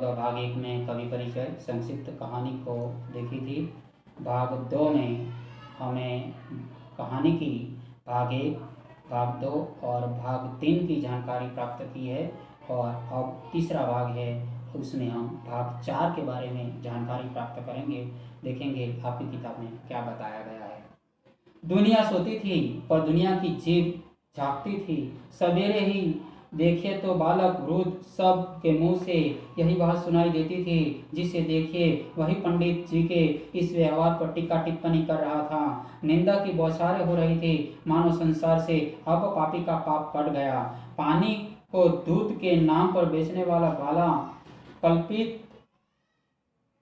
भाग 1 में कवि परिचय संक्षिप्त कहानी को देखी थी। भाग 2 में हमें कहानी की भाग 1, भाग 2 और भाग 3 की जानकारी प्राप्त की है और अब तीसरा भाग है, उसमें हम भाग 4 के बारे में जानकारी प्राप्त करेंगे। देखेंगे आपकी किताब में क्या बताया गया है। दुनिया सोती थी पर दुनिया की जीभ झाँकती थी। सवेरे ही देखे तो बालक वृद्ध सब के मुंह से यही बात सुनाई देती थी, जिसे देखिए वही पंडित जी के इस व्यवहार पर टीका टिप्पणी कर रहा था। निंदा की बौछारें हो रही थी, मानो संसार से अब पापी का पाप कट गया। पानी को दूध के नाम पर बेचने वाला ग्वाला, कल्पित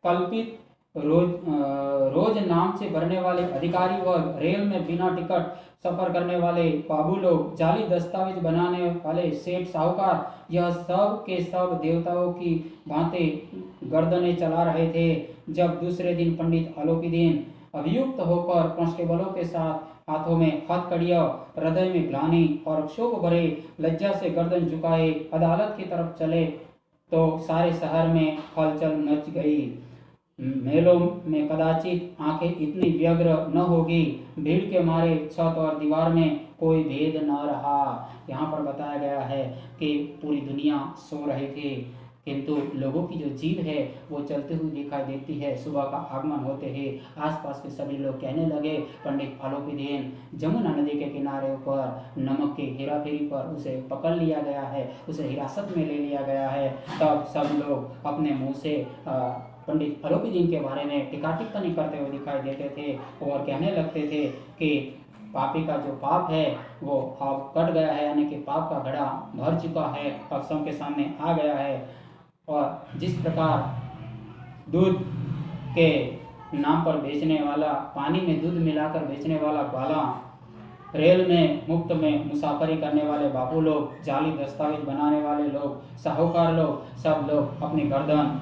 कल्पित रोज नाम से भरने वाले अधिकारी वर्ग, रेल में बिना टिकट सफर करने वाले बाबू लोग, जाली दस्तावेज बनाने वाले सेठ साहूकार, यह सब के सब देवताओं की भांति गर्दनें चला रहे थे। जब दूसरे दिन पंडित आलोकीदीन अभियुक्त होकर कांस्टेबलों के साथ हाथों में हथकड़ियां, हृदय में ग्लानि और क्षोभ भरे लज्जा से गर्दन झुकाए अदालत की तरफ चले तो सारे शहर में हलचल मच गई। मेलों में कदाचित आंखें इतनी व्यग्र न होगी, भीड़ के मारे छत और दीवार में कोई भेद न रहा। यहाँ पर बताया गया है कि पूरी दुनिया सो रही थी, किंतु लोगों की जो जीभ है वो चलती हुई दिखाई देती है। सुबह का आगमन होते ही आसपास के सभी लोग कहने लगे, पंडित आलोकीदीन जमुना नदी के किनारे पर नमक की हेराफेरी पर उसे पकड़ लिया गया है, उसे हिरासत में ले लिया गया है। तब सब लोग अपने मुंह से पंडित आलोकीदीन के बारे में टीका टिप्पणी करते हुए दिखाई देते थे और कहने लगते थे कि पापी का जो पाप है वो अब कट गया है, यानी कि पाप का घड़ा भर चुका है, अब सबके सामने आ गया है। और जिस प्रकार दूध के नाम पर बेचने वाला, पानी में दूध मिलाकर बेचने वाला ग्वाला, रेल में मुफ्त में मुसाफरी करने वाले बाबू लोग, जाली दस्तावेज बनाने वाले लोग, साहूकार लोग, सब लोग अपनी गर्दन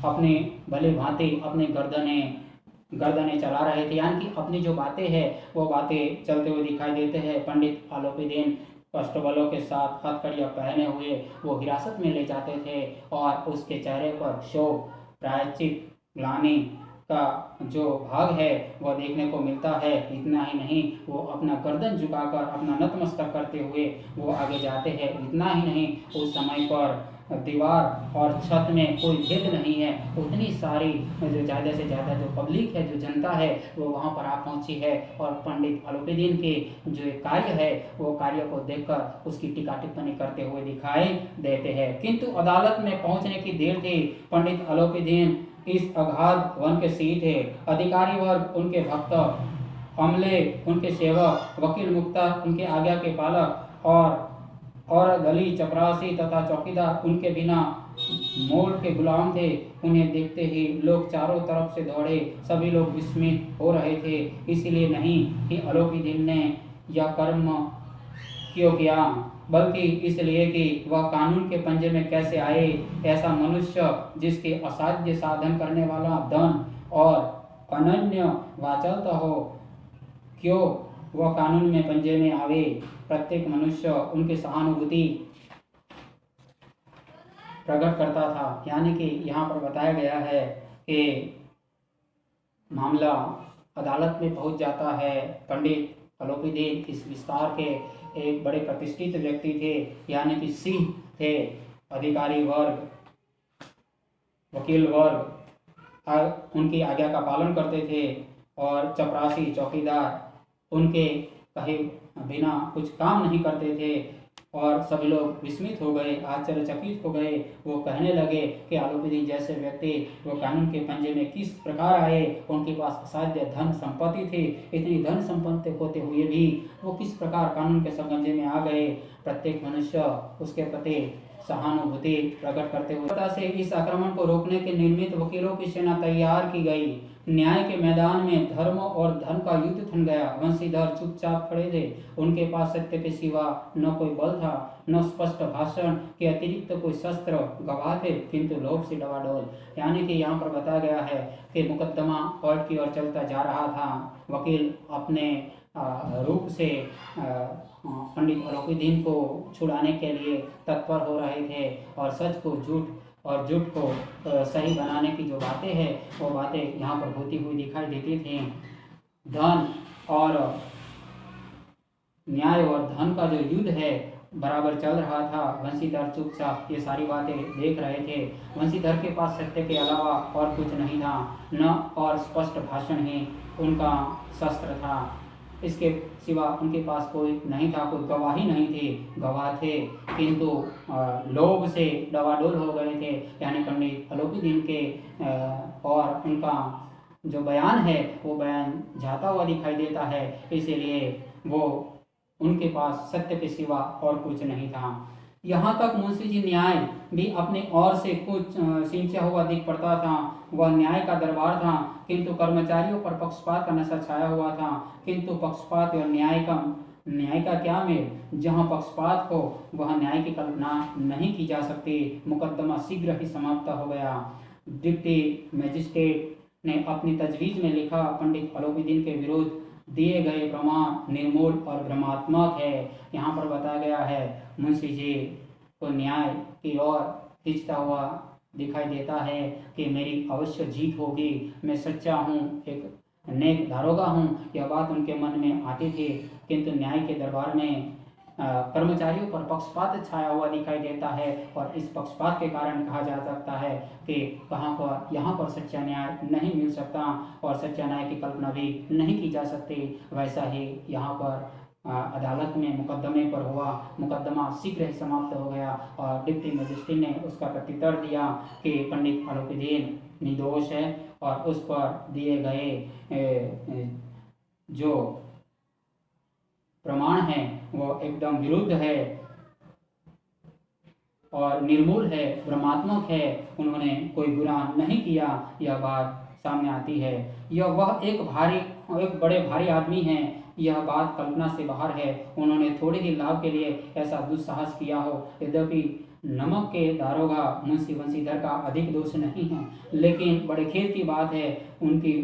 अपनी भली भांति अपनी गर्दनें चला रहे थे, यानी कि अपनी जो बातें हैं वो बातें चलते हुए दिखाई देते हैं। पंडित आलोकीदीन कांस्टेबलों के साथ हथकड़ियां पहने हुए वो हिरासत में ले जाते थे और उसके चेहरे पर क्षोभ, प्रायश्चित, ग्लानि का जो भाग है वह देखने को मिलता है। इतना ही नहीं, वो अपना गर्दन झुकाकर अपना नतमस्तक करते हुए वो आगे जाते हैं। इतना ही नहीं, उस समय पर दीवार और छत में कोई भेद नहीं है, उतनी सारी जो ज़्यादा से ज़्यादा जो पब्लिक है, जो जनता है वो वहाँ पर आ पहुँची है और पंडित आलोकीदीन के जो कार्य है वो कार्य को देखकर उसकी टीका टिप्पणी करते हुए दिखाई देते हैं। किंतु अदालत में पहुँचने की देर थी। पंडित आलोकीदीन इस अगाध वन के सिंह थे। अधिकारी वर्ग उनके भक्त, अमले उनके सेवक, वकील मुख्तार उनके आज्ञा के पालक और दली, चपरासी तथा चौकीदार उनके बिना मोल के गुलाम थे। उन्हें देखते ही लोग चारों तरफ से दौड़े, सभी लोग विस्मित हो रहे थे। इसलिए नहीं कि आलोकीदीन ने यह कर्म क्यों किया, बल्कि इसलिए कि वह कानून के पंजे में कैसे आए। ऐसा मनुष्य जिसके असाध्य साधन करने वाला धन और अनन्य वाचालता हो, क्यों वह कानून में पंजे में आवे। प्रत्येक मनुष्य उनकी सहानुभूति प्रकट करता था। यानी कि यहाँ पर बताया गया है कि मामला अदालत में पहुंच जाता है। पंडित आलोकीदीन इस विस्तार के एक बड़े प्रतिष्ठित व्यक्ति थे, यानी कि सिंह थे। अधिकारी वर्ग, वकील वर्ग उनकी आज्ञा का पालन करते थे और चपरासी, चौकीदार उनके कहे बिना कुछ काम नहीं करते थे। और सभी लोग विस्मित हो गए, आश्चर्यचकित हो गए। वो कहने लगे कि आलोकीदीन जैसे व्यक्ति वो कानून के पंजे में किस प्रकार आए। उनके पास असाध्य धन संपत्ति थी, इतनी धन संपत्ति होते हुए भी वो किस प्रकार कानून के संगंजे में आ गए। प्रत्येक मनुष्य उसके प्रति सहानुभूति प्रकट करते हुए से इस आक्रमण को रोकने के निर्मित वकीलों की सेना तैयार की गई। न्याय के मैदान में धर्म और धन का युद्ध थम गया। वंशीधर चुपचाप खड़े थे। उनके पास सत्य के सिवा न कोई बल था, न स्पष्ट भाषण के अतिरिक्त कोई शस्त्र। गवाह थे किंतु लोभ से डवाडोल। यानी कि यहाँ पर बताया गया है कि मुकदमा कोर्ट की ओर चलता जा रहा था। वकील अपने रूप से पंडित आलोकीदीन को छुड़ाने के लिए तत्पर हो रहे थे और सच को झूठ और झूठ को सही बनाने की जो बातें हैं वो बातें यहाँ पर होती हुई दिखाई देती थी। धन और न्याय और धन का जो युद्ध है बराबर चल रहा था। वंशीधर चुपचाप ये सारी बातें देख रहे थे। वंशीधर के पास सत्य के अलावा और कुछ नहीं था, न और स्पष्ट भाषण ही उनका शस्त्र था। इसके सिवा उनके पास कोई नहीं था, कोई गवाही नहीं थी। गवाह थे किंतु लोभ से डवाडोल हो गए थे। यानी पंडित अलोपीदीन के और उनका जो बयान है वो बयान जाता हुआ दिखाई देता है, इसीलिए वो उनके पास सत्य के सिवा और कुछ नहीं था। यहाँ तक मुंशी जी न्याय भी अपने ओर से कुछ सिंचा हुआ दिख पड़ता था। वह न्याय का दरबार था, किंतु कर्मचारियों पर पक्षपात का नशा छाया हुआ था। किंतु पक्षपात और न्याय का क्या मेल। जहाँ पक्षपात हो वह न्याय की कल्पना नहीं की जा सकती। मुकदमा शीघ्र ही समाप्त हो गया। डिप्टी मजिस्ट्रेट ने अपनी तजवीज़ में लिखा, पंडित अलोपीदीन के विरुद्ध दिए गए प्रमाण निर्मूल और भ्रमात्मक है। यहाँ पर बताया गया है मुंशी जी को न्याय की ओर खींचता हुआ दिखाई देता है कि मेरी अवश्य जीत होगी, मैं सच्चा हूँ, एक नेक दारोगा हूँ। यह बात उनके मन में आती थी, किंतु न्याय के दरबार में कर्मचारियों पर पक्षपात छाया हुआ दिखाई देता है। और इस पक्षपात के कारण कहा जा सकता है कि यहाँ पर सच्चा न्याय नहीं मिल सकता और सच्चा न्याय की कल्पना भी नहीं की जा सकती। वैसा ही यहाँ पर अदालत में मुकदमे पर हुआ। मुकदमा शीघ्र ही समाप्त हो गया और डिप्टी मजिस्ट्रेट ने उसका प्रत्युत्तर दिया कि पंडित अलोपीदीन निर्दोष है और उस पर दिए गए जो प्रमाण है वो एकदम विरुद्ध है और निर्मूल है, भ्रमात्मक है। उन्होंने कोई बुरा नहीं किया, यह बात सामने आती है। वह एक बड़े भारी आदमी हैं, यह बात कल्पना से बाहर है। उन्होंने थोड़े ही लाभ के लिए ऐसा दुस्साहस किया हो। यद्यपि नमक के दारोगा मुंशी वंशीधर का अधिक दोष नहीं है, लेकिन बड़े खेद की बात है उनकी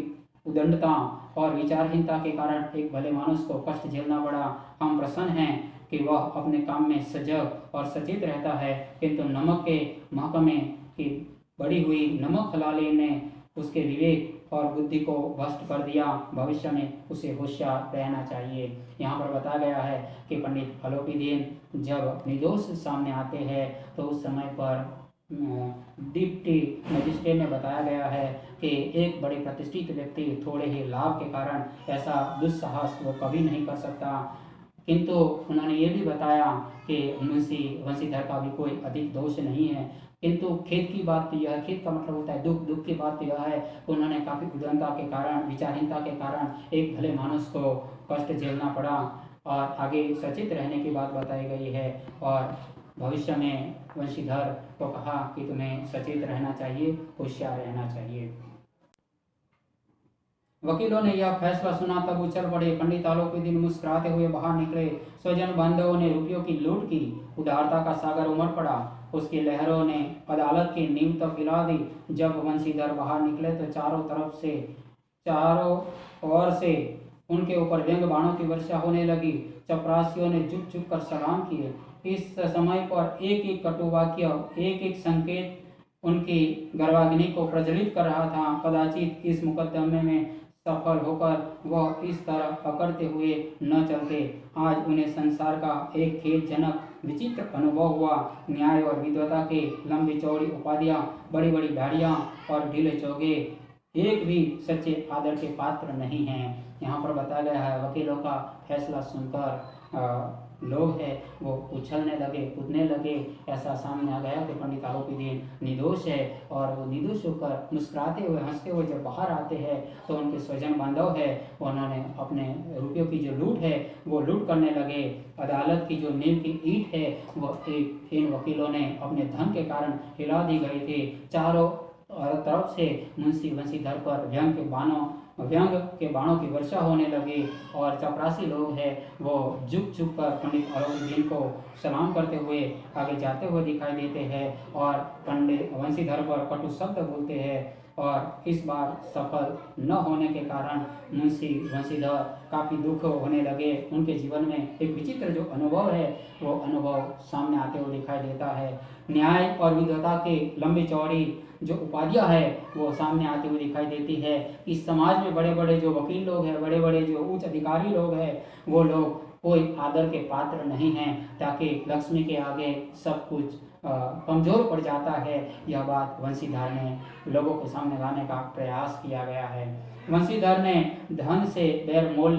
उदंडता और विचारहीनता के कारण एक भले मानुष को कष्ट झेलना पड़ा। हम प्रसन्न हैं कि वह अपने काम में सजग और सचेत रहता है, किंतु नमक के महकमे की बढ़ी हुई नमक हलाली ने उसके विवेक और बुद्धि को भ्रष्ट कर दिया। भविष्य में उसे होशियार रहना चाहिए। यहाँ पर बताया गया है कि पंडित अलोपीदीन जब निर्दोष सामने आते हैं तो उस समय पर डिप्टी मजिस्ट्रेट में बताया गया है कि एक बड़े प्रतिष्ठित व्यक्ति थोड़े ही लाभ के कारण ऐसा दुस्साहस वो कभी नहीं कर सकता। किंतु उन्होंने ये भी बताया कि मुंशी वंशीधर का भी कोई अधिक दोष नहीं है। किंतु खेद की बात तो यह, खेद का मतलब होता है दुख, दुख की बात तो यह है उन्होंने काफ़ी उदारता के कारण, विचारहीनता के कारण एक भले मानुष को कष्ट झेलना पड़ा। और आगे सचेत रहने की बात बताई गई है और भविष्य में वंशीधर को कहा कि तुम्हें सचेत रहना चाहिए, होशियार रहना चाहिए। वकीलों ने यह फैसला सुना तब उछल पड़े। पंडित अलोपीदीन मुस्कुराते हुए बाहर निकले। स्वजन बांधवों ने रुपयों की लूट की। उदारता का सागर उमड़ पड़ा। उसकी लहरों ने अदालत की नींव तक हिला दी। जब वंशीधर बाहर निकले तो चारों ओर से उनके ऊपर व्यंग बाणों की वर्षा होने लगी। चपरासियों ने झुक झुक कर सलाम किए। इस समय पर एक एक कटुवाक्य, एक एक संकेत उनकी गर्वाग्नि को प्रज्वलित कर रहा था। कदाचित इस मुकदमे में सफल होकर वह इस तरह अकड़ते हुए न चलते। आज उन्हें संसार का एक खेदजनक विचित्र अनुभव हुआ। न्याय और विद्वता के लंबी चौड़ी उपाधियाँ, बड़ी बड़ी दाढ़ियाँ और ढीले चोगे एक भी सच्चे आदर के पात्र नहीं हैं। यहाँ पर बताया गया है वकीलों का फैसला सुनकर लोग हैं वो उछलने लगे, कूदने लगे। ऐसा सामने आ गया कि पंडित अलोपीदीन निर्दोष है और वो निर्दोष होकर मुस्कुराते हुए, हंसते हुए जब बाहर आते हैं तो उनके स्वजन बांधव है उन्होंने अपने रुपयों की जो लूट है वो लूट करने लगे। अदालत की जो नींव की ईंट है वो इन वकीलों ने अपने धन के कारण हिला दी गई थी। चारों तरफ से मुंशी वंशीधर पर व्यंग के बाणों व्यंग के बाणों की वर्षा होने लगी और चपरासी लोग हैं वो झुक झुक कर पंडित अलाउद्दीन को सलाम करते हुए आगे जाते हुए दिखाई देते हैं और पंडित वंशीधर पर कटु शब्द बोलते हैं। और इस बार सफल न होने के कारण मुंशी वंशीधर काफ़ी दुख होने लगे। उनके जीवन में एक विचित्र जो अनुभव है वो अनुभव सामने आते हुए दिखाई देता है। न्याय और विद्वता के लंबी चौड़ी जो उपाधियाँ है वो सामने आती हुई दिखाई देती है। इस समाज में बड़े बड़े जो वकील लोग हैं, बड़े बड़े जो उच्च अधिकारी लोग हैं, वो लोग कोई आदर के पात्र नहीं हैं, ताकि लक्ष्मी के आगे सब कुछ कमज़ोर पड़ जाता है। यह बात वंशीधर ने लोगों के सामने लाने का प्रयास किया गया है। वंशीधर ने धन से बैर मोल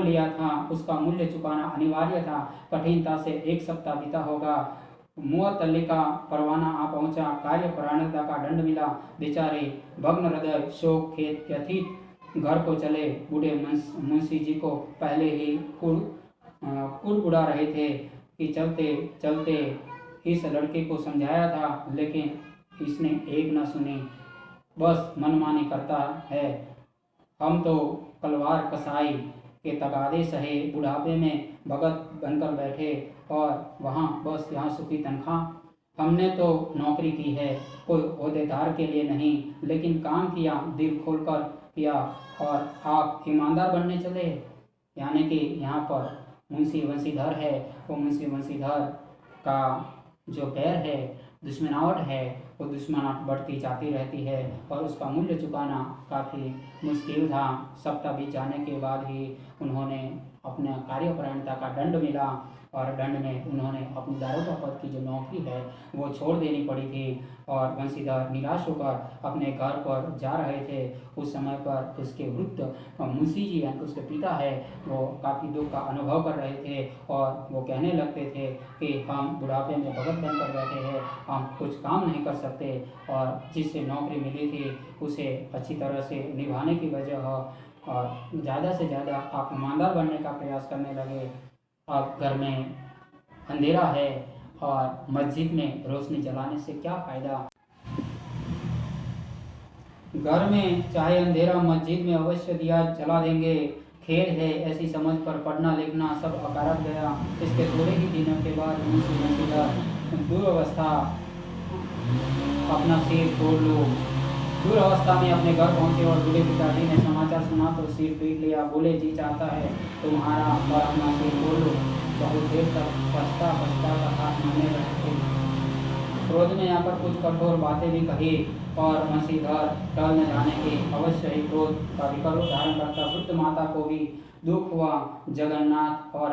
लिया था, उसका मूल्य चुकाना अनिवार्य था। कठिनता से 1 सप्ताह बीता होगा। मुअत्तली का परवाना आ पहुंचा, कार्यपरायणता का दंड मिला। बेचारे भग्न हृदय शोक खेत व्यथित घर को चले। बूढ़े मुंशी जी को पहले ही कुड़कुड़ा रहे थे कि चलते चलते इस लड़के को समझाया था, लेकिन इसने एक न सुनी, बस मनमानी करता है। हम तो कलवार कसाई के तगादे सहे बुढ़ापे में भगत बनकर बैठे और वहाँ बस यहाँ सुखी तनख्वाह। हमने तो नौकरी की है, कोई ओहदेदार के लिए नहीं, लेकिन काम किया, दिल खोलकर किया। और आप ईमानदार बनने चले। यानी कि यहाँ पर मुंशी वंशीधर है, वो मुंशी वंशीधर का जो बैर है, दुश्मनावट है, वो दुश्मनावट बढ़ती जाती रहती है और उसका मूल्य चुकाना काफ़ी मुश्किल था। सप्ताह बीत जाने के बाद ही उन्होंने अपने कार्यपरायणता का दंड मिला और दंड में उन्होंने अपनी दारोगा पद की जो नौकरी है वो छोड़ देनी पड़ी थी। और वंशीधर निराश होकर अपने घर पर जा रहे थे। उस समय पर उसके वृद्ध मुंशी जी यानी उसके पिता है वो काफ़ी दुख का अनुभव कर रहे थे और वो कहने लगते थे कि हम बुढ़ापे में भगत बनकर बैठे हैं, हम कुछ काम नहीं कर सकते और जिससे नौकरी मिली थी उसे अच्छी तरह से निभाने की वजह और ज़्यादा से ज़्यादा आप ईमानदार बनने का प्रयास करने लगे। अब घर में अंधेरा है और मस्जिद में रोशनी जलाने से क्या फ़ायदा। घर में चाहे अंधेरा, मस्जिद में अवश्य दिया जला देंगे। खेल है ऐसी समझ पर पढ़ना लिखना सब अकारत गया। इसके थोड़े ही दिनों के बाद मुंशी वंशीधर दुर्वस्था अपना सिर तोड़ लो। दुर्वस्था में अपने घर पहुंचे और बूढ़े पिताजी ने समाचार सुना तो सिर पीट लिया। बोले, जी चाहता है तुम्हारा और अपना सिर तोड़ लो। बहुत देर तक पछता पछता का हाथ मारने लगे। क्रोध में आकर कुछ कठोर बातें भी कही और वंशीधर टल न जाने के अवश्य ही क्रोध का विकल रूप धारण करता। वृद्ध माता को भी दुख हुआ। जगन्नाथ और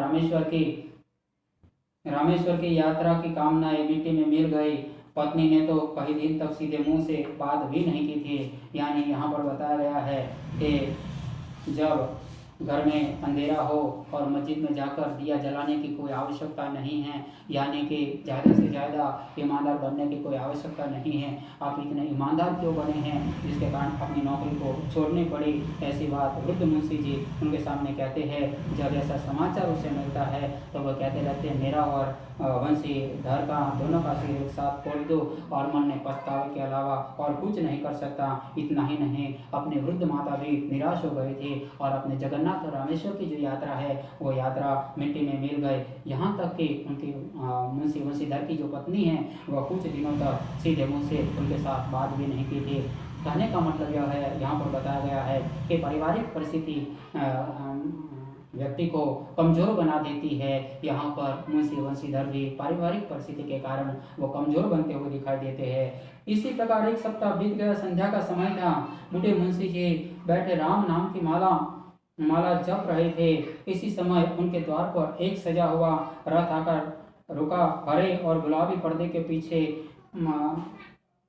रामेश्वर की यात्रा की कामनाएं मिट्टी में मिल गई। पत्नी ने तो कई दिन तक सीधे मुंह से बात भी नहीं की थी। यानी यहाँ पर बताया गया है कि जब घर में अंधेरा हो और मस्जिद में जाकर दिया जलाने की कोई आवश्यकता नहीं है, यानी कि ज़्यादा से ज़्यादा ईमानदार बनने की कोई आवश्यकता नहीं है। आप इतने ईमानदार क्यों बने हैं जिसके कारण अपनी नौकरी को छोड़नी पड़ी। ऐसी बात वृद्ध मुंशी जी उनके सामने कहते हैं। जब ऐसा समाचार उसे मिलता है तो वह कहते रहते हैं, मेरा और वंशीधर का दोनों का सिर एक साथ फोड़ दो और मन में पछतावे के अलावा और कुछ नहीं कर सकता। इतना ही नहीं, अपने वृद्ध माता भी निराश हो गए थे और अपने जगन्नाथ और रामेश्वर की जो यात्रा है वो यात्रा मिट्टी में मिल गए। यहाँ तक कि उनकी मुंशी वंशीधर की जो पत्नी है वह कुछ दिनों तक सीधे मुंह से उनके साथ बात भी नहीं की थी। कहने का मतलब यह है, यहाँ पर बताया गया है कि पारिवारिक परिस्थिति व्यक्ति को कमज़ोर बना देती है। यहाँ पर मुंशी वंशीधर भी पारिवारिक परिस्थिति के कारण वो कमज़ोर बनते हुए दिखाई देते हैं। इसी प्रकार 1 सप्ताह बीत गया। संध्या का समय था। बूढ़े मुंशी जी बैठे राम नाम की माला जप रहे थे। इसी समय उनके द्वार पर एक सजा हुआ रथ आकर रुका। हरे और गुलाबी पर्दे के पीछे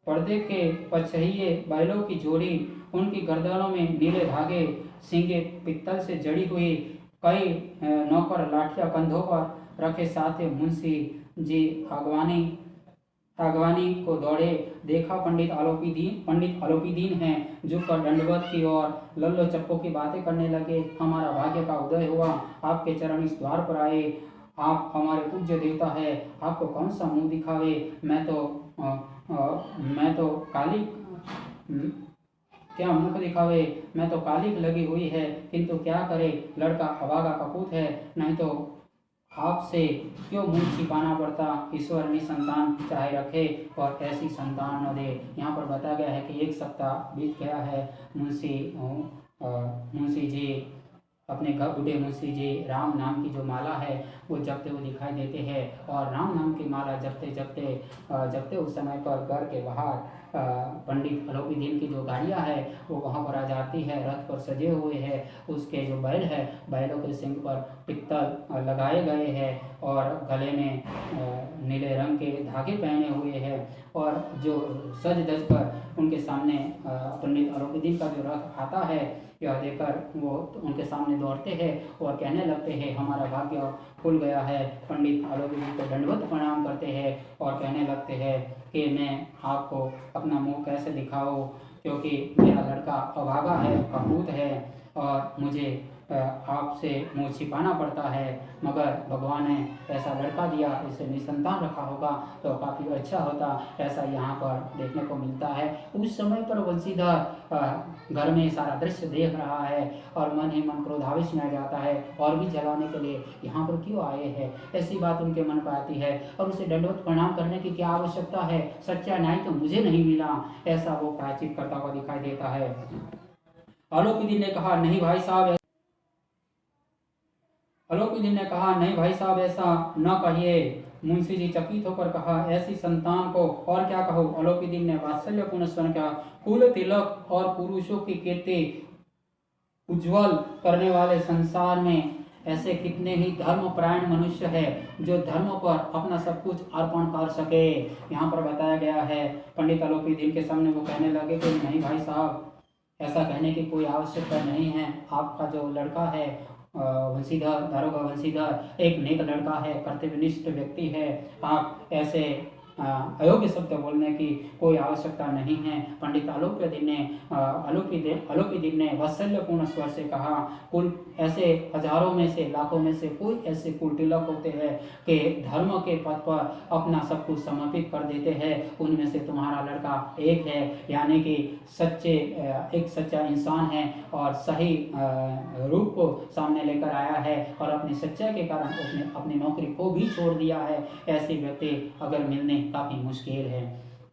पर्दे के पछहिए बैलों की जोड़ी, उनकी गर्दनों में नीले धागे, सींगे पित्तल से जड़ी हुई, कई नौकर लाठियां कंधों पर रखे। साथ ही मुंशी जी आगवानी को दौड़े। देखा पंडित आलोपीदीन हैं, जो कर दंडवत की और लल्लो चप्पो की बातें करने लगे। हमारा भाग्य का उदय हुआ, आपके चरण इस द्वार पर आए। आप हमारे पूज्य देवता है, आपको कौन सा मुंह दिखावे। मैं तो क्या मुख दिखावे, मैं तो कालिक लगी हुई है, किंतु क्या करे, लड़का अभागा कपूत है, नहीं तो आपसे क्यों मुंह छिपाना पड़ता। ईश्वर निसंतान चाहे रखे और ऐसी संतान न दे। यहाँ पर बताया गया है कि एक सप्ताह बीत गया है। मुंशी जी अपने घर बूढ़े मुंशी जी राम नाम की जो माला है वो जपते हुए दिखाई देते हैं, और राम नाम की माला जपते जपते जपते उस समय पर घर के बाहर पंडित अलौकिदीन की जो गाड़ियाँ है वो वहाँ पर आ जाती है, रथ पर सजे हुए हैं। उसके जो बैल है, बैलों के सिंग पर पित्तल लगाए गए हैं और गले में नीले रंग के धागे पहने हुए हैं, और जो सज धज कर उनके सामने पंडित अलौकिदीन का जो रथ आता है, यह देखकर वो उनके सामने दौड़ते हैं और कहने लगते हैं हमारा भाग्य खुल गया है। पंडित अलौकिदीन को दंडवत प्रणाम करते हैं और कहने लगते हैं कि मैं आपको अपना मुंह कैसे दिखाऊं, क्योंकि मेरा लड़का अभागा है, कपूत है, और मुझे आपसे मुंह छिपाना पड़ता है, मगर भगवान ने ऐसा लड़का दिया, इसे निसंतान रखा होगा तो काफ़ी अच्छा होता। ऐसा यहाँ पर देखने को मिलता है। उस समय पर वंशीधर घर में सारा दृश्य देख रहा है और मन ही मन क्रोधावेश में आ जाता है, और भी जलाने के लिए यहाँ पर क्यों आए हैं, ऐसी बात उनके मन पर आती है। और उसे दंडवत प्रणाम करने की क्या आवश्यकता है, सच्चा न्याय तो मुझे नहीं मिला, ऐसा वो प्रायश्चित करता हुआ दिखाई देता है। अलौकिदीन ने कहा नहीं भाई साहब, अलौकिदीन ने कहा नहीं भाई साहब ऐसा न कहिए। मुंशी जी चकित होकर कहा ऐसी संतान को और क्या कहो। अलौकिदीन ने वात्सल्यपूर्ण स्वर कहा कुल तिलक और पुरुषों की कीर्ति उज्जवल करने वाले संसार में ऐसे कितने ही धर्मपरायण मनुष्य है जो धर्म पर अपना सब कुछ अर्पण कर सके। यहाँ पर बताया गया है। पंडित अलौकिदीन के सामने वो कहने लगे कि नहीं भाई साहब, ऐसा कहने की कोई आवश्यकता नहीं है। आपका जो लड़का है वंशीधर, दारोगा वंशीधर एक नेक लड़का है, कर्तव्यनिष्ठ व्यक्ति है। आप ऐसे अयोग्य शब्द बोलने की कोई आवश्यकता नहीं है। पंडित अलौकिदीन ने वात्सल्यपूर्ण स्वर से कहा कुल ऐसे हजारों में से लाखों में से कोई ऐसे कुल तिलक होते हैं कि धर्म के पथ पर अपना सब कुछ समर्पित कर देते हैं, उनमें से तुम्हारा लड़का एक है, यानी कि एक सच्चा इंसान है और सही रूप को सामने लेकर आया है और अपनी सच्चाई के कारण अपनी नौकरी को भी छोड़ दिया है। ऐसे व्यक्ति अगर मिलने काफी मुश्किल है।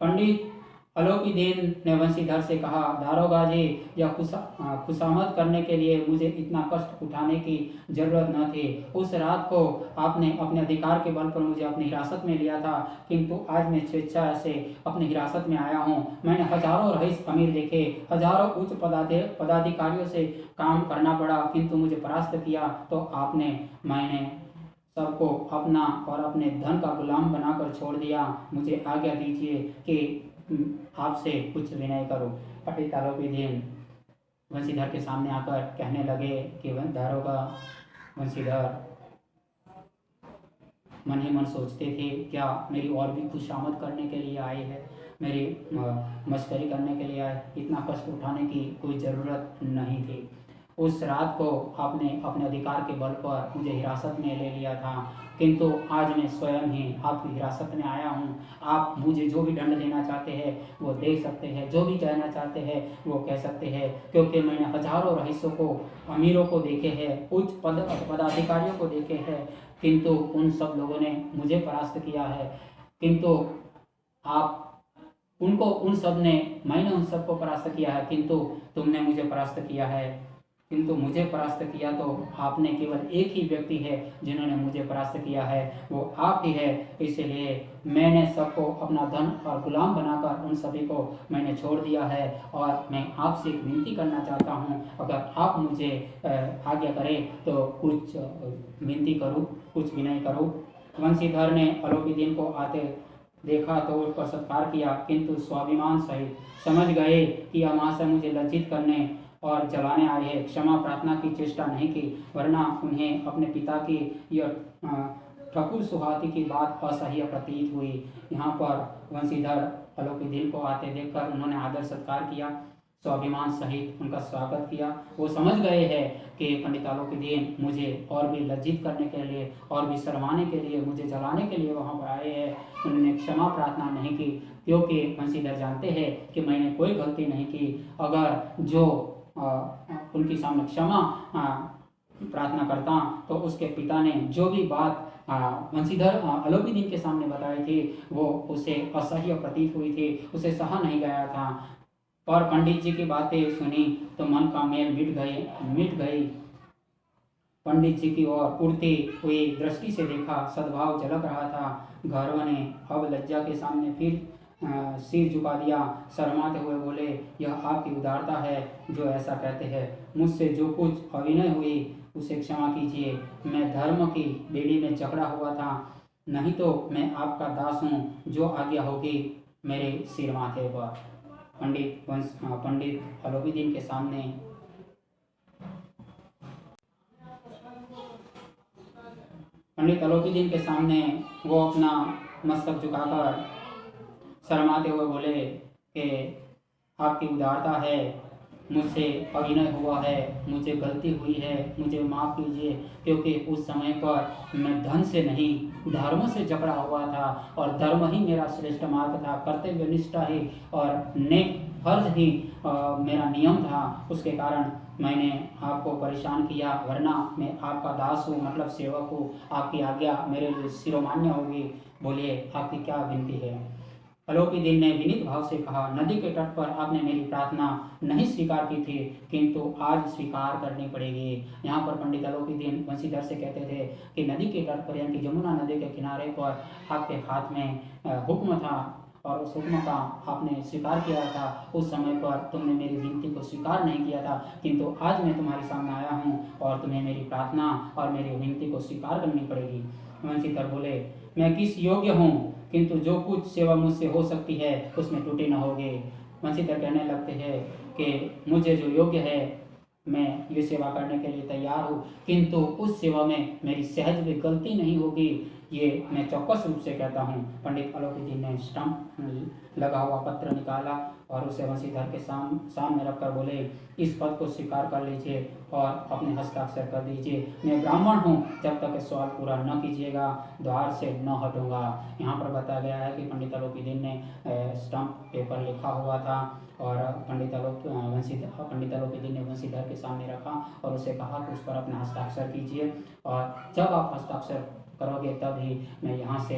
पंडित अलौकिदीन ने वंशीधर से कहा दारोगा जी, यह खुशामद करने के लिए मुझे इतना कष्ट उठाने की जरूरत न थी। उस रात को आपने अपने अधिकार के बल पर मुझे अपनी हिरासत में लिया था, किंतु आज मैं स्वेच्छा से अपनी हिरासत में आया हूँ। मैंने हजारों रईस अमीर देखे, हजारों उच्च पदाधिकारियों से काम करना पड़ा, किंतु मुझे परास्त किया तो मैंने सबको अपना और अपने धन का गुलाम बनाकर छोड़ दिया। मुझे आज्ञा दीजिए कि आपसे कुछ विनय करो। पंडित अलौकिदीन वंशीधर के सामने आकर कहने लगे कि दारोगा वंशीधर मन ही मन सोचते थे क्या मेरी और भी खुशामद करने के लिए आए हैं, मेरी मस्करी करने के लिए आए, इतना कष्ट उठाने की कोई ज़रूरत नहीं थी। उस रात को आपने अपने अधिकार के बल पर मुझे हिरासत में ले लिया था, किंतु आज मैं स्वयं ही आपकी हिरासत में आया हूँ। आप मुझे जो भी दंड देना चाहते हैं वो दे सकते हैं, जो भी कहना चाहते हैं वो कह सकते हैं, क्योंकि मैंने हजारों रईसों को, अमीरों को देखे हैं, उच्च पदाधिकारियों को देखे हैं, किंतु उन सब लोगों ने मुझे परास्त किया है। किंतु मैंने उन सबको परास्त किया है, किंतु तुमने मुझे परास्त किया है। किंतु मुझे परास्त किया तो आपने केवल एक ही व्यक्ति है जिन्होंने मुझे परास्त किया है, वो आप ही है। इसलिए मैंने सबको अपना धन और गुलाम बनाकर उन सभी को मैंने छोड़ दिया है, और मैं आपसे एक विनती करना चाहता हूँ, अगर आप मुझे आज्ञा करें तो कुछ विनती करूँ, कुछ विनय करूँ। वंशीधर ने अलौकिदीन को आते देखा तो उस पर सत्कार किया, किंतु स्वाभिमान सहित समझ गए कि यह महाशय मुझे लज्जित करने और जलाने आए हैं। क्षमा प्रार्थना की चेष्टा नहीं की, वरना उन्हें अपने पिता की यह ठकुर सुहाती की बात असह्य प्रतीत हुई। यहाँ पर वंशीधर अलौकिदीन को आते देखकर उन्होंने आदर सत्कार किया, स्वाभिमान सहित उनका स्वागत किया। वो समझ गए हैं कि पंडित अलौकिदीन मुझे और भी लज्जित करने के लिए और भी शर्माने के लिए, मुझे जलाने के लिए वहाँ पर आए हैं। उन्होंने क्षमा प्रार्थना नहीं की, क्योंकि बंशीधर जानते हैं कि मैंने कोई गलती नहीं की। अगर जो उनकी सामने क्षमा प्रार्थना करता तो उसके पिता ने जो भी बात बंशीधर अलोपीदीन के सामने बताई थी वो उसे असह्य प्रतीत हुई थी, उसे सहा नहीं गया था। पर पंडित जी की बातें सुनी तो मन का मेल मिट गई। पंडित जी की ओर उड़ती हुई दृष्टि से देखा, सद्भाव झलक रहा था। गौरव ने अब लज्जा के सामने फिर सिर झुका दिया, शर्माते हुए बोले, यह आपकी उदारता है जो ऐसा कहते हैं। मुझसे जो कुछ अविनय हुई उसे क्षमा कीजिए। मैं धर्म की बेड़ी में जकड़ा हुआ था, नहीं तो मैं आपका दास हूँ, जो आज्ञा होगी मेरे सिर माथे पर। पंडित अलोपीदीन के सामने वो अपना मस्तक झुकाकर शर्माते हुए बोले कि आपकी उदारता है, मुझसे अभिनय हुआ है, मुझे गलती हुई है, मुझे माफ़ कीजिए, क्योंकि उस समय पर मैं धन से नहीं धर्म से जकड़ा हुआ था और धर्म ही मेरा श्रेष्ठ मार्ग था, कर्तव्य निष्ठा ही और नेक फर्ज ही मेरा नियम था। उसके कारण मैंने आपको परेशान किया, वरना मैं आपका दास हूँ, मतलब सेवक हूँ। आपकी आज्ञा मेरे लिए शिरोमान्य होगी। बोलिए आपकी क्या विनती है। अलोपीदीन ने विनीत भाव से कहा, नदी के तट पर आपने मेरी प्रार्थना नहीं स्वीकार की थी, किंतु आज स्वीकार करनी पड़ेगी। यहाँ पर पंडित अलोपीदीन बंशीधर से कहते थे कि नदी के तट पर यानी कि यमुना नदी के किनारे पर आपके हाथ में हुक्म था और उस हुक्म का आपने स्वीकार किया था। उस समय पर तुमने मेरी विनती को स्वीकार नहीं किया था, किंतु आज मैं तुम्हारे सामने आया हूँ और तुम्हें मेरी प्रार्थना और मेरी विनती को स्वीकार करनी पड़ेगी। बंशीधर बोले, मैं किस योग्य हूँ, किंतु जो कुछ सेवा मुझसे हो सकती है उसमें त्रुटि न होगी। बंशीधर कहने लगते हैं कि मुझे जो योग्य है मैं ये सेवा करने के लिए तैयार हूँ, किंतु उस सेवा में मेरी सहज भी गलती नहीं होगी, ये मैं चौकस रूप से कहता हूँ। पंडित अलोपीदीन ने स्टंप लगा हुआ पत्र निकाला और उसे बंशीधर के सामने रखकर बोले, इस पद को स्वीकार कर लीजिए और अपने हस्ताक्षर कर दीजिए। मैं ब्राह्मण हूँ, जब तक सवाल पूरा न कीजिएगा द्वार से न हटूंगा। यहाँ पर बताया गया है कि पंडित अलोपीदीन ने स्टंप पेपर लिखा हुआ था और पंडित अलोपीदीन ने बंशीधर के सामने रखा और उसे कहा कि उस पर अपना हस्ताक्षर कीजिए, और जब आप हस्ताक्षर करोगे तब ही मैं यहाँ से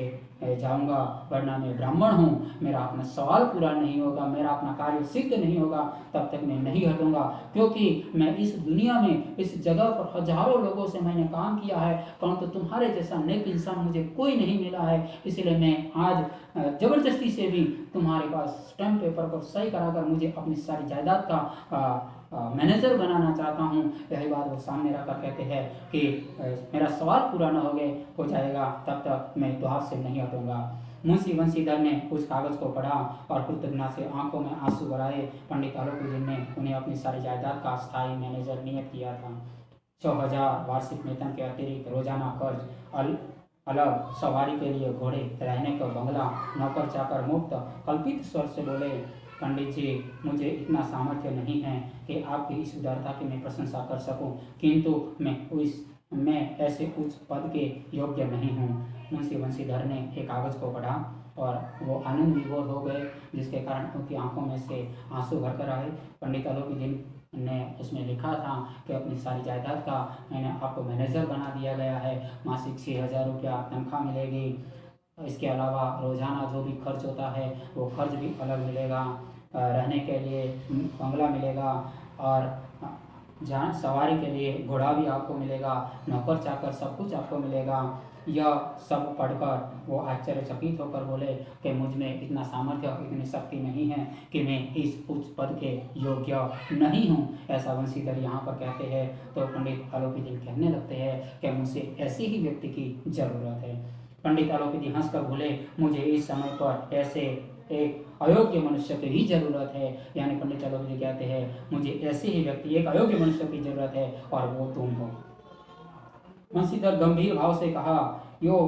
जाऊँगा, वरना मैं ब्राह्मण हूँ, मेरा अपना सवाल पूरा नहीं होगा, मेरा अपना कार्य सिद्ध नहीं होगा, तब तक मैं नहीं हटूंगा। क्योंकि मैं इस दुनिया में इस जगह पर हजारों लोगों से मैंने काम किया है, परंतु तुम्हारे जैसा नेक इंसान मुझे कोई नहीं मिला है, इसलिए मैं आज जबरदस्ती से भी तुम्हारे पास स्टैम्प पेपर पर सही कराकर मुझे अपनी सारी जायदाद का मैनेजर बनाना चाहता हूँ। यही बात वो सामने रखकर कहते हैं कि मेरा सवाल पूरा न हो जाएगा तब तक मैं द्वार से नहीं हटूंगा। मुंशी बंशीधर ने उस कागज को पढ़ा और कृतज्ञता से आंखों में आंसू भराए। पंडित अलोपीदीन ने उन्हें अपनी सारी जायदाद का स्थायी मैनेजर नियुक्त किया था। 6,000 वार्षिक वेतन के अतिरिक्त रोजाना खर्च, अलग सवारी के लिए घोड़े, रहने का बंगला, नौकर चाकर मुफ्त। कल्पित स्वर से बोले, पंडित जी, मुझे इतना सामर्थ्य नहीं है कि आपकी इस उदारता की मैं प्रशंसा कर सकूं, किंतु मैं ऐसे उच्च पद के योग्य नहीं हूँ। मुंशी बंशीधर ने एक कागज को पढ़ा और वो आनंद विभोर हो गए, जिसके कारण उनकी आंखों में से आंसू भरकर आए। पंडित अलोपीदीन ने उसमें लिखा था कि अपनी सारी जायदाद का मैंने आपको मैनेजर बना दिया गया है, मासिक 6,000 रुपया तनख्वाह मिलेगी, इसके अलावा रोज़ाना जो भी खर्च होता है वो खर्च भी अलग मिलेगा, रहने के लिए बंगला मिलेगा और जहाँ सवारी के लिए घोड़ा भी आपको मिलेगा, नौकर चाकर सब कुछ आपको मिलेगा। यह सब पढ़कर वो आश्चर्यचकित होकर बोले कि मुझ में इतना सामर्थ्य, इतनी शक्ति नहीं है कि मैं इस उच्च पद के योग्य नहीं हूँ, ऐसा बंशीधर यहाँ पर कहते हैं। तो पंडित अलोपीदीन कहने लगते हैं कि मुझसे ऐसे ही व्यक्ति की जरूरत है। पंडित अलोपीदीन हंसकर बोले, मुझे इस समय पर ऐसे एक अयोग्य मनुष्य की ही जरूरत है। यानी पंडित अलोपीदीन कहते हैं, मुझे ऐसे ही व्यक्ति, एक अयोग्य मनुष्य की जरूरत है और वो तुम हो। बंशीधर गंभीर भाव से कहा, यो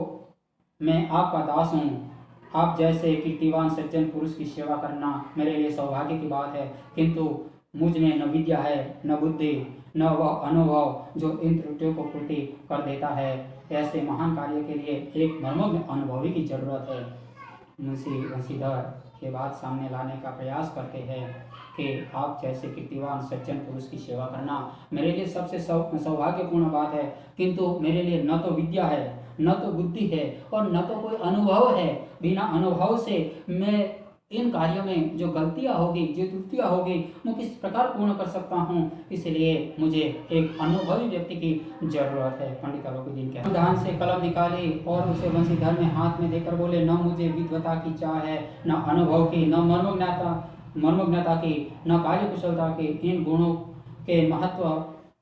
मैं आपका दास हूँ, आप जैसे कीर्तिवान सज्जन पुरुष की सेवा करना मेरे लिए सौभाग्य की बात है, किंतु मुझ में न विद्या है, न बुद्धि, न वह अनुभव जो इन त्रुटियों को पूर्ति कर देता है। ऐसे महान कार्य के लिए एक मर्मज्ञ अनुभवी की जरूरत है। मुंशी वंशीधर ये बात सामने लाने का प्रयास करते हैं कि आप जैसे कीर्तिवान सज्जन पुरुष की सेवा करना मेरे लिए सबसे सौभाग्यपूर्ण बात है, किंतु मेरे लिए न तो विद्या है, न तो बुद्धि है और न तो कोई अनुभव है। बिना अनुभव से मैं इन कार्यों में जो गलतियां होगी, जो त्रुटियां होगी, मैं किस प्रकार पूर्ण कर सकता हूँ। इसलिए मुझे एक अनुभवी व्यक्ति की जरूरत है। पंडित आलोकुद्दीन के ध्यान से कलम निकाली और उसे वंशीधर में हाथ में देकर बोले, न मुझे विद्वता की चाह है, न अनुभव की, न मर्मज्ञता की, न कार्य कुशलता की। इन गुणों के महत्व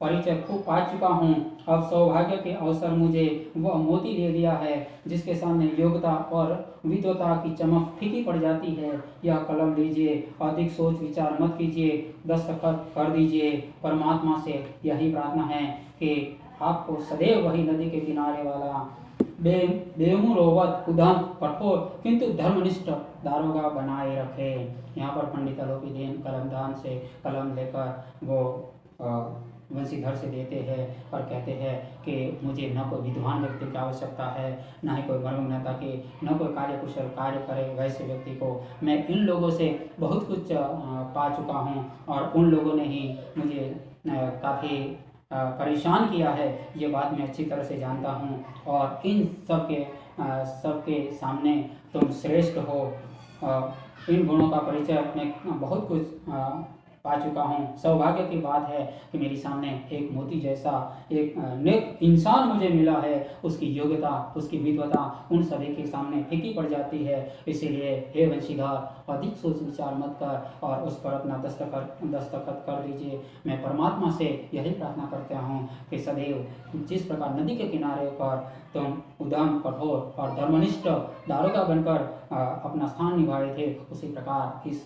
परिचय खूब पा चुका हूँ। अब सौभाग्य के अवसर मुझे वह मोती दे दिया है जिसके सामने योग्यता और विद्वता की चमक फीकी पड़ जाती है। यह कलम लीजिए, अधिक सोच विचार मत कीजिए, दस्तखत कर दीजिए। परमात्मा से यही प्रार्थना है कि आपको सदैव वही नदी के किनारे वाला बेमुरोवत उदान कठोर किंतु धर्मनिष्ठ दारोगा बनाए रखे। यहाँ पर पंडित आलोकुद्दीन कलमदान से कलम लेकर वो वंशीधर से देते हैं और कहते हैं कि मुझे न कोई विद्वान व्यक्ति की आवश्यकता है, न ही कोई मर्मज्ञता की, न कोई कार्य कुशल कार्य करे वैसे व्यक्ति को। मैं इन लोगों से बहुत कुछ पा चुका हूँ और उन लोगों ने ही मुझे काफ़ी परेशान किया है। ये बात मैं अच्छी तरह से जानता हूँ और इन सबके सामने तुम श्रेष्ठ हो। इन गुणों का परिचय मैं बहुत कुछ पा चुका हूँ। सौभाग्य की बात है कि मेरे सामने एक मोती जैसा एक नेक इंसान मुझे मिला है। उसकी योग्यता, उसकी विद्वता उन सभी के सामने फीकी पड़ जाती है। इसीलिए हे वंशीधर, अधिक सोच विचार मत कर और उस पर अपना दस्तखत कर दीजिए। मैं परमात्मा से यही प्रार्थना करता हूँ कि सदैव जिस प्रकार नदी के किनारे पर तुम उदाम कठोर और धर्मनिष्ठ दारोगा बनकर अपना स्थान निभाए थे, उसी प्रकार इस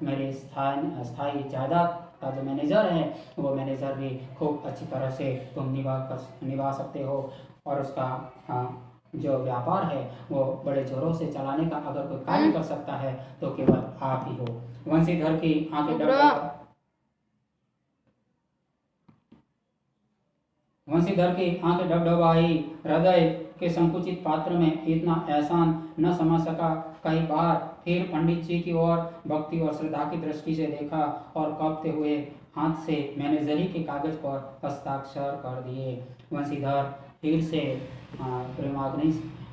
मेरे स्थायी जायदाद का जो मैनेजर है वो मैनेजर भी खूब अच्छी तरह से तुम निभा सकते हो और उसका जो व्यापार है वो बड़े जोरों से चलाने का अगर कोई कार्य कर सकता है तो केवल आप ही हो। वंशीधर की आंखें डबडबाई। हृदय के संकुचित पात्र में इतना एहसान न समझ सका। कई बार फिर पंडित जी की ओर भक्ति और श्रद्धा की दृष्टि से देखा और कांपते हुए हाथ से मैनेजरी के कागज पर हस्ताक्षर कर दिए। वंशीधर फिर से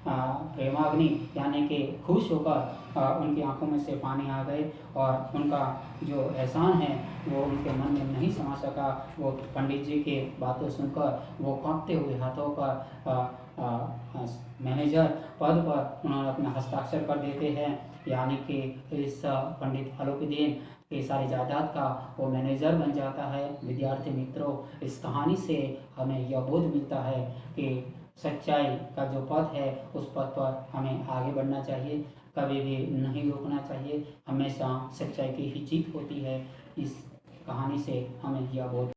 प्रेमाग्नि यानी कि खुश होकर उनकी आंखों में से पानी आ गए और उनका जो एहसान है वो उनके मन में नहीं समा सका। वो पंडित जी की बातें सुनकर वो कांपते हुए हाथों पर मैनेजर पद पर उन्होंने अपना हस्ताक्षर कर देते हैं। यानी कि इस पंडित आलोकुद्दीन की सारी जायदाद का वो मैनेजर बन जाता है। विद्यार्थी मित्रों, इस कहानी से हमें यह बोध मिलता है कि सच्चाई का जो पथ है उस पथ पर हमें आगे बढ़ना चाहिए, कभी भी नहीं रुकना चाहिए। हमेशा सच्चाई की ही जीत होती है। इस कहानी से हमें यह बोध